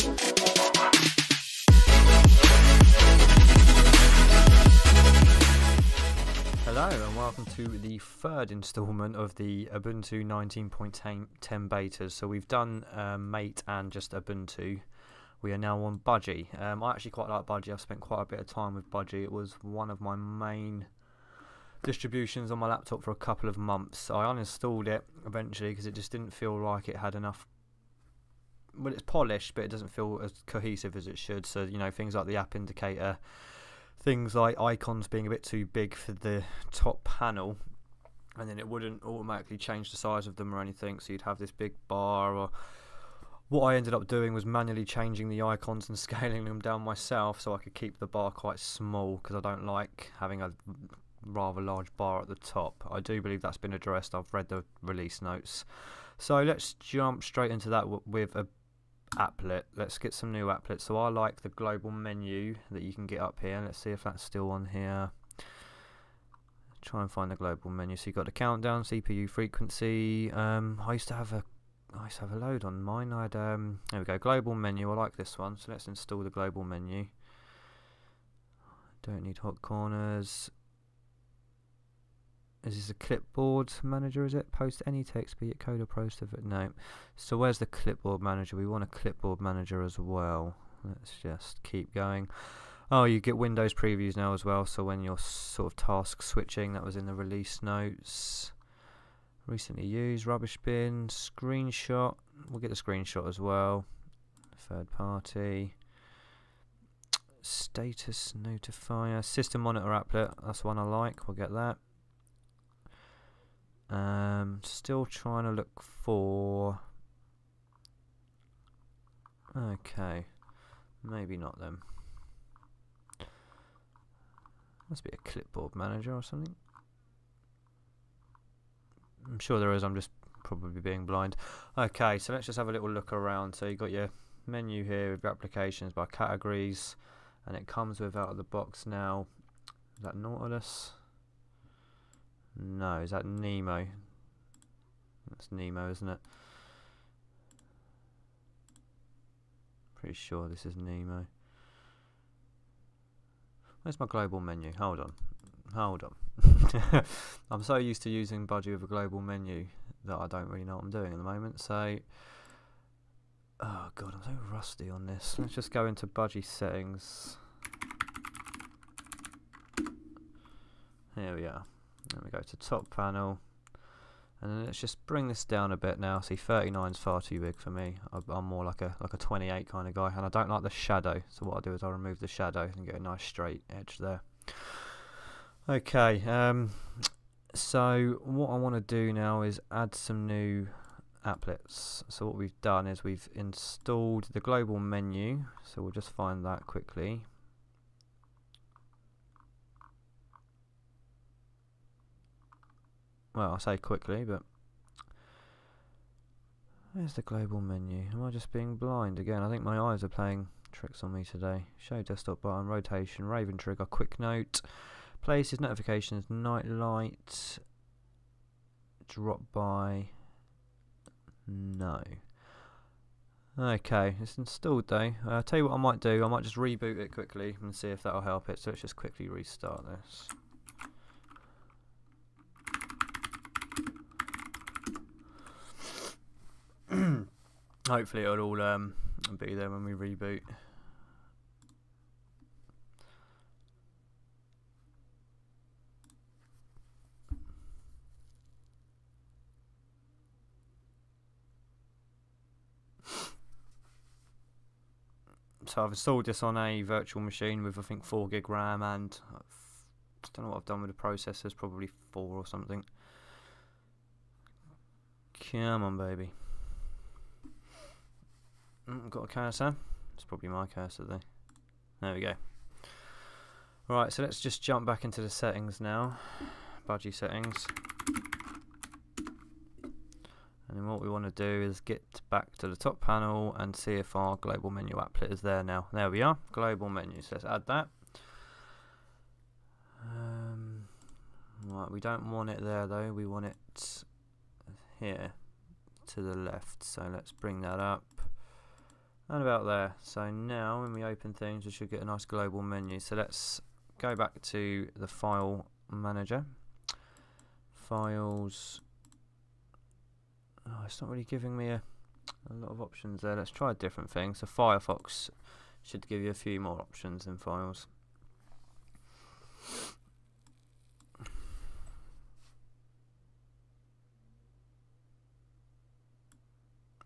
Hello and welcome to the third instalment of the Ubuntu 19.10 betas. So we've done Mate and just Ubuntu. We are now on Budgie. I actually quite like Budgie. I've spent quite a bit of time with Budgie. It was one of my main distributions on my laptop for a couple of months. I uninstalled it eventually because it just didn't feel like it had enough. Well, it's polished, but it doesn't feel as cohesive as it should. So, you know, things like the app indicator, things like icons being a bit too big for the top panel, and then it wouldn't automatically change the size of them or anything, so you'd have this big bar. Or what I ended up doing was manually changing the icons and scaling them down myself so I could keep the bar quite small, because I don't like having a rather large bar at the top. I do believe that's been addressed. I've read the release notes. So let's jump straight into that with a applet. Let's get some new applets. So I like the global menu that you can get up here. Let's see if that's still on here. Try and find the global menu. So you've got the countdown, CPU frequency. I used to have a load on mine. I had there we go, global menu. I like this one. So let's install the global menu. Don't need hot corners. Is this a clipboard manager, is it? Post any text, be it code or post of it? No. So where's the clipboard manager? We want a clipboard manager as well. Let's just keep going. Oh, you get Windows previews now as well, so when you're sort of task switching, that was in the release notes. Recently used, rubbish bin, screenshot. We'll get the screenshot as well. Third party. Status notifier. System monitor applet, that's one I like, we'll get that. Still trying to look for. Okay, maybe not then. Must be a clipboard manager or something. I'm sure there is. I'm just probably being blind. Okay, so let's just have a little look around. So you've got your menu here with your applications by categories, and it comes with out of the box now. Is that Nautilus? No, is that Nemo? That's Nemo, isn't it? Pretty sure this is Nemo. Where's my global menu? Hold on. Hold on. I'm so used to using Budgie with a global menu that I don't really know what I'm doing at the moment. So, oh god, I'm so rusty on this. Let's just go into Budgie settings. Here we are. Then we go to top panel, and then let's just bring this down a bit now. See, 39 is far too big for me. I'm more like a 28 kind of guy, and I don't like the shadow. So what I do is I remove the shadow and get a nice straight edge there. Okay, so what I want to do now is add some new applets. So what we've done is we've installed the global menu. So we'll just find that quickly. Well, I say quickly, but where's the global menu? Am I just being blind again? I think my eyes are playing tricks on me today. Show desktop button, rotation, Raven trigger, quick note, places, notifications, night light, drop by. No. Okay, it's installed though. I'll tell you what I might do. I might just reboot it quickly and see if that'll help it. So let's just quickly restart this. Hopefully it'll all be there when we reboot. So I've installed this on a virtual machine with I think 4 gig RAM, and I don't know what I've done with the processors, probably 4 or something. Come on, baby. Got a cursor. It's probably my cursor though. There we go. Right, so let's just jump back into the settings now. Budgie settings. And then what we want to do is get back to the top panel and see if our global menu applet is there now. There we are, global menu. So let's add that. Right, we don't want it there though. We want it here to the left. So let's bring that up. And about there. So now when we open things, we should get a nice global menu. So let's go back to the file manager. Files. Oh, it's not really giving me a lot of options there. Let's try a different thing. So Firefox should give you a few more options than files.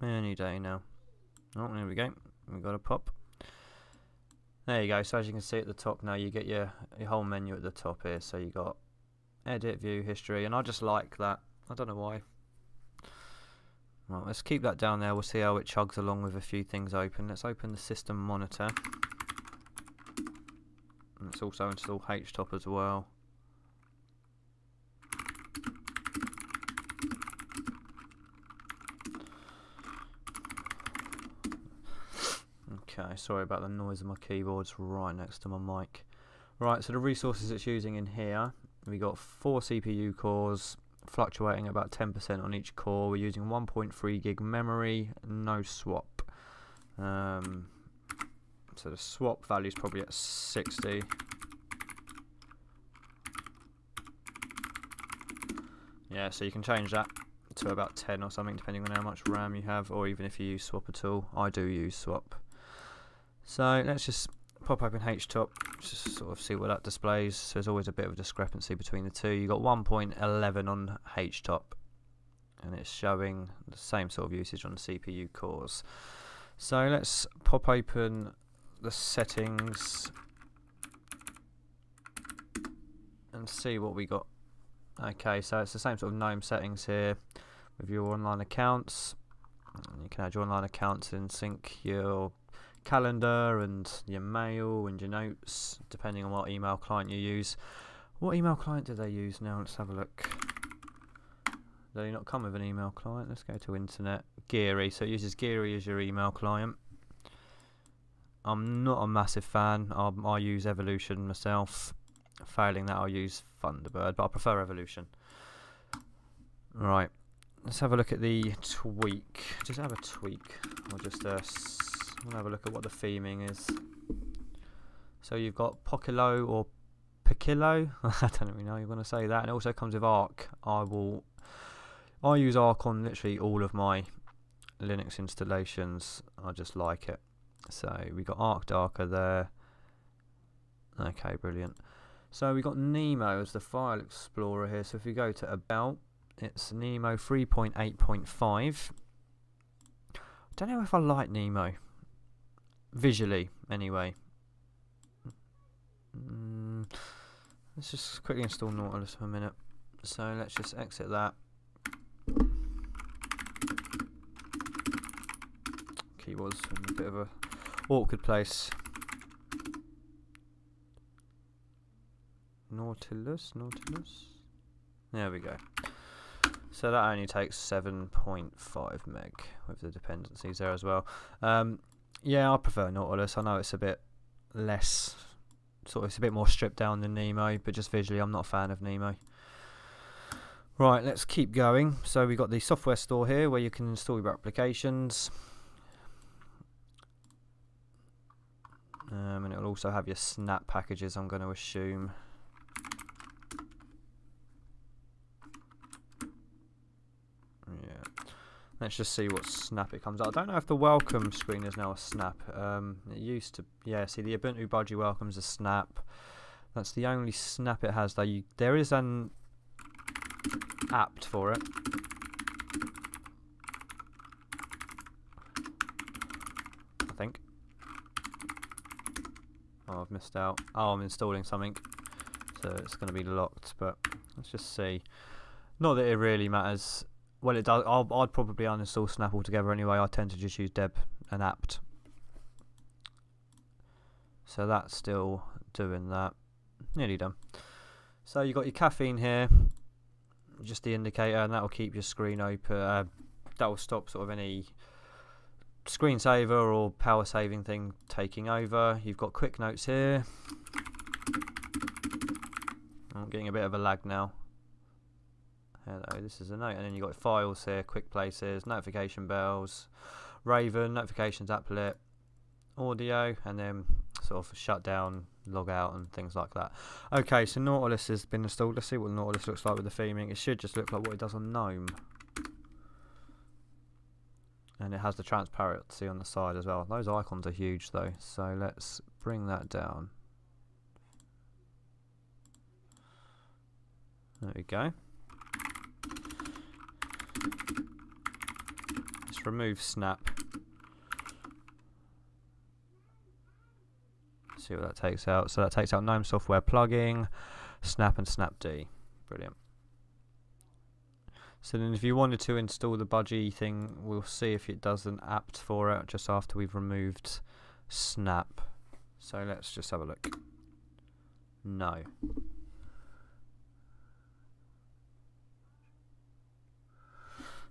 Any day now. Oh, there we go. We've got a pop. There you go. So as you can see at the top now, you get your whole menu at the top here. So you got edit, view, history, and I just like that. I don't know why. Well, let's keep that down there. We'll see how it chugs along with a few things open. Let's open the system monitor. And let's also install HTOP as well. Okay, sorry about the noise of my keyboard's right next to my mic. Right, so the resources it's using in here, we got 4 CPU cores, fluctuating about 10% on each core. We're using 1.3 gig memory, no swap. So the swap value is probably at 60. Yeah, so you can change that to about 10 or something depending on how much RAM you have, or even if you use swap at all. I do use swap. So let's just pop open HTOP, just sort of see what that displays. So there's always a bit of a discrepancy between the two. You've got 1.11 on HTOP, and it's showing the same sort of usage on the CPU cores. So let's pop open the settings and see what we got. Okay, so it's the same sort of GNOME settings here with your online accounts. You can add your online accounts and sync your calendar and your mail and your notes depending on what email client you use. What email client do they use now? Let's have a look. Do they not come with an email client? Let's go to Internet. Geary, so it uses Geary as your email client. I'm not a massive fan. I use Evolution myself. Failing that, I'll use Thunderbird, but I prefer Evolution. Right, let's have a look at the tweak. Just have a tweak. I'll just we'll have a look at what the theming is. So you've got Pokilo or Pokilo. I don't really know you're going to say that. And it also comes with Arc. I use Arc on literally all of my Linux installations. I just like it. So we got Arc Darker there. Okay, brilliant. So we got Nemo as the file explorer here. So if we go to About, it's Nemo 3.8.5. I don't know if I like Nemo. Visually, anyway. Let's just quickly install Nautilus for a minute. So let's just exit that. Keyboard's in a bit of a awkward place. Nautilus. There we go. So that only takes 7.5 meg with the dependencies there as well. Yeah, I prefer Nautilus. I know it's a bit less, it's a bit more stripped down than Nemo, but just visually I'm not a fan of Nemo. Right, let's keep going. So we've got the software store here where you can install your applications. And it'll also have your snap packages, I'm going to assume. Yeah. Let's just see what snap it comes out. I don't know if the welcome screen is now a snap. It used to, yeah, see the Ubuntu Budgie welcome's a snap. That's the only snap it has though. There is an apt for it. I think. Oh, I've missed out. Oh, I'm installing something. So it's going to be locked, but let's just see. Not that it really matters. Well, it does. I'd probably uninstall Snap altogether anyway. I tend to just use deb and apt. So that's still doing that. Nearly done. So you've got your caffeine here, just the indicator, and that'll keep your screen open. That will stop sort of any screensaver or power saving thing taking over. You've got quick notes here. I'm getting a bit of a lag now. Hello, this is a note, and then you've got files here, quick places, notification bells, Raven, notifications, applet, audio, and then sort of shut down, log out, and things like that. Okay, so Nautilus has been installed. Let's see what Nautilus looks like with the theming. It should just look like what it does on GNOME. And it has the transparency on the side as well. Those icons are huge though, so let's bring that down. There we go. Let's remove Snap. See what that takes out. So that takes out GNOME software plugin, Snap and Snapd. Brilliant. So then if you wanted to install the Budgie thing, we'll see if it does an apt for it just after we've removed Snap. So let's just have a look. No.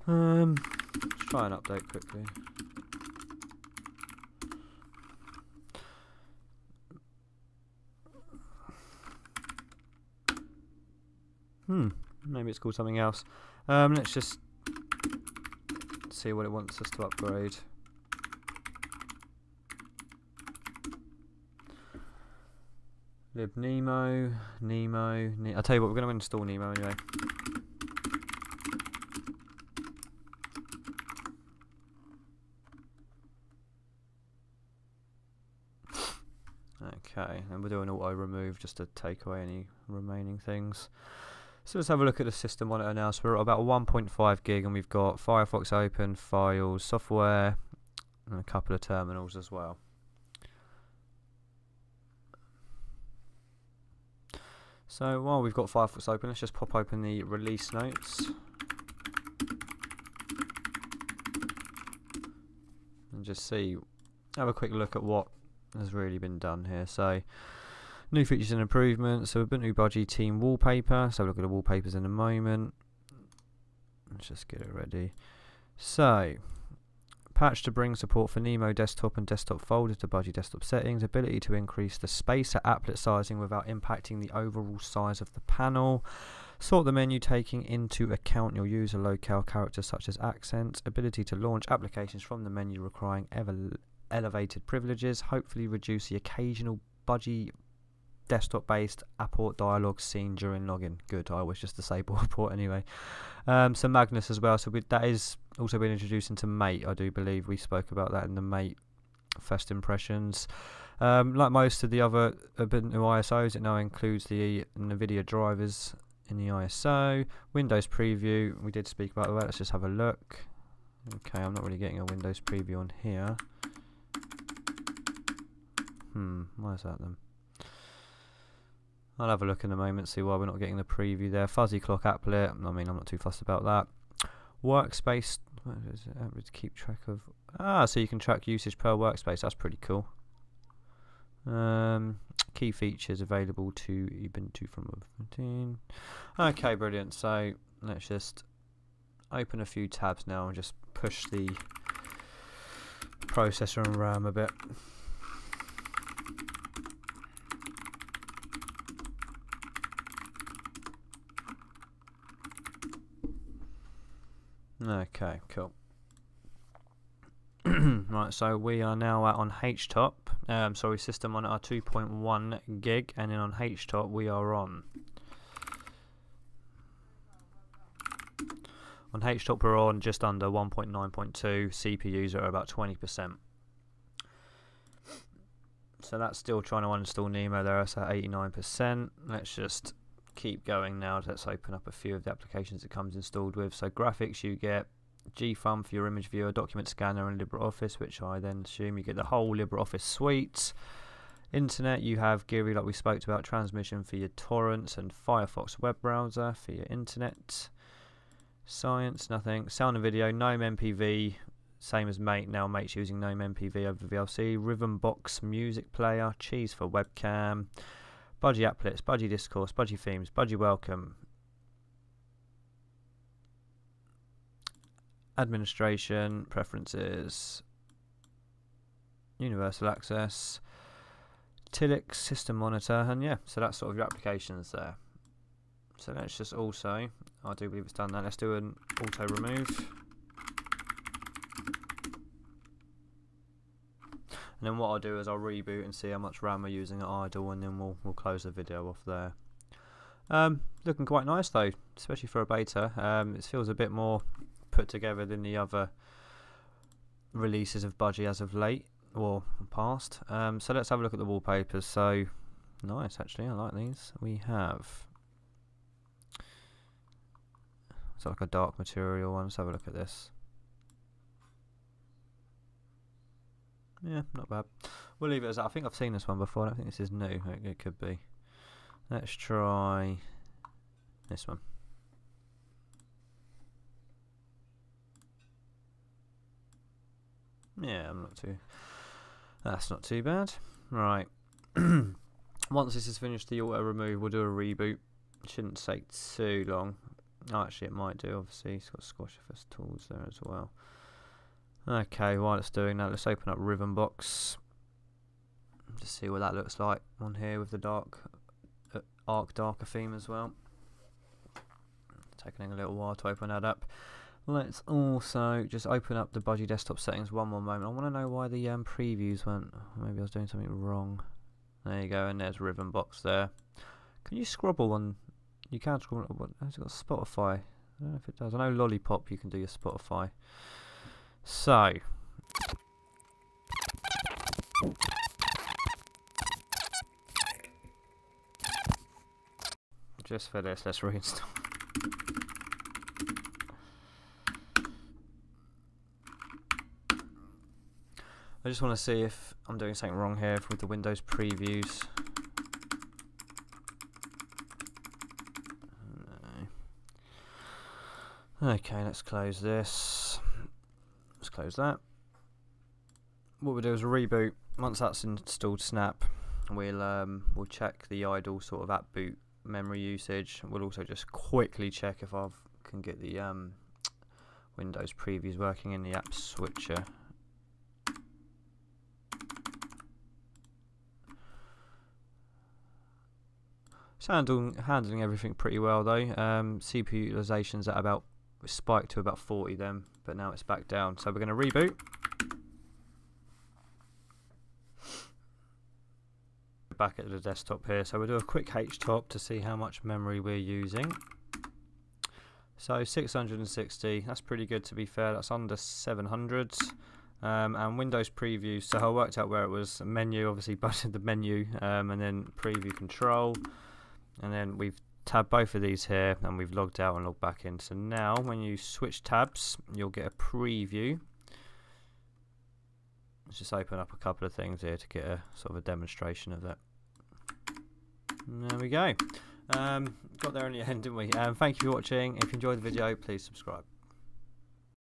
Let's try an update quickly. Maybe it's called something else. Let's just see what it wants us to upgrade. Lib Nemo. I'll tell you what, we're going to install Nemo anyway. Okay, and we'll do an auto remove just to take away any remaining things. So let's have a look at the system monitor now. So we're at about 1.5 gig and we've got Firefox open, files, software, and a couple of terminals as well. So while we've got Firefox open, let's just pop open the release notes. And just see, have a quick look at what has really been done here. So new features and improvements. So Ubuntu Budgie team wallpaper. So look at the wallpapers in a moment. Let's just get it ready. So patch to bring support for Nemo desktop and desktop folders to Budgie desktop settings. Ability to increase the space at applet sizing without impacting the overall size of the panel. Sort the menu taking into account your user locale characters such as accents. Ability to launch applications from the menu requiring elevated privileges. Hopefully reduce the occasional Budgie desktop-based apport dialog seen during login. Good, I always just disable apport anyway. So Magnus as well, so that is also been introduced into Mate. I do believe we spoke about that in the Mate first impressions. Like most of the other Ubuntu ISOs, it now includes the NVIDIA drivers in the ISO. Windows preview, we did speak about that. Let's just have a look. Okay, I'm not really getting a Windows preview on here. Why is that then? I'll have a look in a moment, see why we're not getting the preview there. Fuzzy clock applet, I mean, I'm not too fussed about that. Workspace, what is it? To keep track of. So you can track usage per workspace, that's pretty cool. Key features available to Ubuntu from 15. Okay, brilliant. So let's just open a few tabs now and just push the processor and RAM a bit. Okay, cool. Right, so we are now on HTOP. Sorry, system on our 2.1 gig, and then on HTOP we are on HTOP we're on just under 1.9.2. CPUs are about 20%. So that's still trying to uninstall Nemo there. It's at 89%. Let's just keep going now. Let's open up a few of the applications it comes installed with. So graphics, you get GFUM for your image viewer, document scanner, and LibreOffice, which I then assume you get the whole LibreOffice suite. Internet, you have Geary, like we spoke about, transmission for your torrents, and Firefox web browser for your internet. Science, nothing. Sound and video, GNOME MPV, same as Mate. Now Mate's using GNOME MPV over VLC. Rhythmbox music player, Cheese for webcam. Budgie applets, Budgie discourse, Budgie themes, Budgie welcome, administration, preferences, universal access, Tilix, system monitor, and yeah, so that's sort of your applications there. So let's just also, I do believe it's done that, let's do an auto remove. And then what I'll do is I'll reboot and see how much RAM we're using at idle, and then we'll close the video off there. Looking quite nice though, especially for a beta. It feels a bit more put together than the other releases of Budgie as of late or past. So let's have a look at the wallpapers. So nice, actually, I like these. We have, it's like a dark material one. Let's have a look at this. Yeah, not bad. We'll leave it as that. I think I've seen this one before. I don't think this is new. It could be. Let's try this one. Yeah, that's not too bad. Right. Once this is finished, the auto remove, we'll do a reboot. Shouldn't take too long. Oh, actually it might do, obviously. It's got Squashifest tools there as well. Okay, while it's doing that, let's open up Ribbon Box. Just see what that looks like on here with the darker theme as well. Taking a little while to open that up. Let's also just open up the Budgie desktop settings one more moment. I want to know why the previews went. Maybe I was doing something wrong. There you go, and there's Ribbon Box there. Can you scrobble on? You can scrobble. What has it got? Spotify. I don't know if it does. I know Lollipop. You can do your Spotify. So. Just for this, let's reinstall. I just want to see if I'm doing something wrong here with the Windows previews. No. Okay, let's close this. Let's close that. What we'll do is reboot. Once that's installed Snap, we'll check the idle sort of app boot memory usage. We'll also just quickly check if I can get the Windows previews working in the app switcher. It's handling everything pretty well though. CPU utilization's at about, spiked to about 40 then, but now it's back down. So we're going to reboot. Back at the desktop here, so we'll do a quick htop to see how much memory we're using. So 660, that's pretty good to be fair. That's under 700. And Windows preview, so I worked out where it was. Menu, obviously buttoned the menu, and then preview control. And then we've tabbed both of these here, and we've logged out and logged back in. So now when you switch tabs, you'll get a preview. Let's just open up a couple of things here to get a sort of a demonstration of that. And there we go. Got there in the end, didn't we? Thank you for watching. If you enjoyed the video, please subscribe.